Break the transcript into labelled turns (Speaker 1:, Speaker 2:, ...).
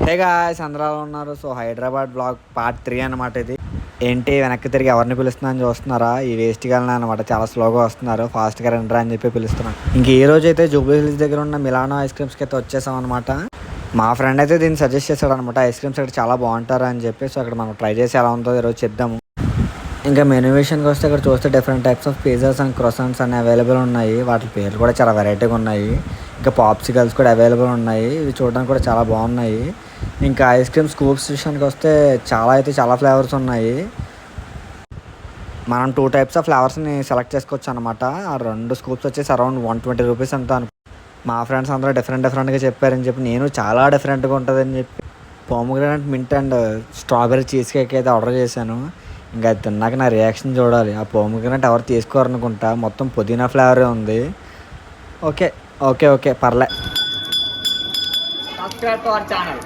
Speaker 1: Hey guys, అందరూ ఎలా ఉన్నారు? సో హైదరాబాద్ బ్లాగ్ పార్ట్ 3 అనమాట ఇది. ఏంటి వెనక్కి తిరిగి ఎవరిని పిలుస్తున్నా అని చూస్తున్నారా? ఈ వేస్ట్ గాలని అనమాట. చాలా స్లోగా వస్తున్నారు, ఫాస్ట్గా రండిరా అని చెప్పి పిలుస్తున్నాను. ఇంక ఈ రోజు అయితే జూబ్లీ హిల్స్ దగ్గర ఉన్న మిలానో ఐస్ క్రీమ్స్కి అయితే వచ్చేసాం అనమాట. మా ఫ్రెండ్ అయితే దీన్ని సజెస్ట్ చేశాడు అనమాట. ఐస్ క్రీమ్స్ ఇక్కడ చాలా బాగుంటారు అని చెప్పి. సో అక్కడ మనం ట్రై చేసి ఎలా ఉందో ఈరోజు చెప్దాము. ఇంకా మెనూ విషయానికి వస్తే ఇక్కడ చూస్తే different types of pizzas and croissants అన్ని అవైలబుల్ ఉన్నాయి. వాటి పేర్లు కూడా చాలా వెరైటీగా ఉన్నాయి. ఇంకా పాప్సికల్స్ కూడా అవైలబుల్ ఉన్నాయి. ఇవి చూడడానికి కూడా చాలా బాగున్నాయి. ఇంకా ఐస్ క్రీమ్ స్కూప్స్ విషయానికి వస్తే చాలా ఫ్లేవర్స్ ఉన్నాయి. మనం 2 టైప్స్ ఆఫ్ ఫ్లేవర్స్ని సెలెక్ట్ చేసుకోవచ్చు అనమాట. ఆ 2 స్కూప్స్ వచ్చేసి అరౌండ్ 120 రూపీస్ అంతా మా ఫ్రెండ్స్ అందరూ డిఫరెంట్గా చెప్పారని చెప్పి నేను చాలా డిఫరెంట్గా ఉంటుందని చెప్పి pomegranate mint and strawberry cheese cake అయితే ఆర్డర్ చేశాను. ఇంకా అది తిన్నాక నా రియాక్షన్ చూడాలి. ఆ పోమోగ్రానైట్ ఎవరు తీసుకోరనుకుంటా, మొత్తం పుదీనా ఫ్లేవరే ఉంది. ఓకే పర్లే.
Speaker 2: Subscribe to our channel.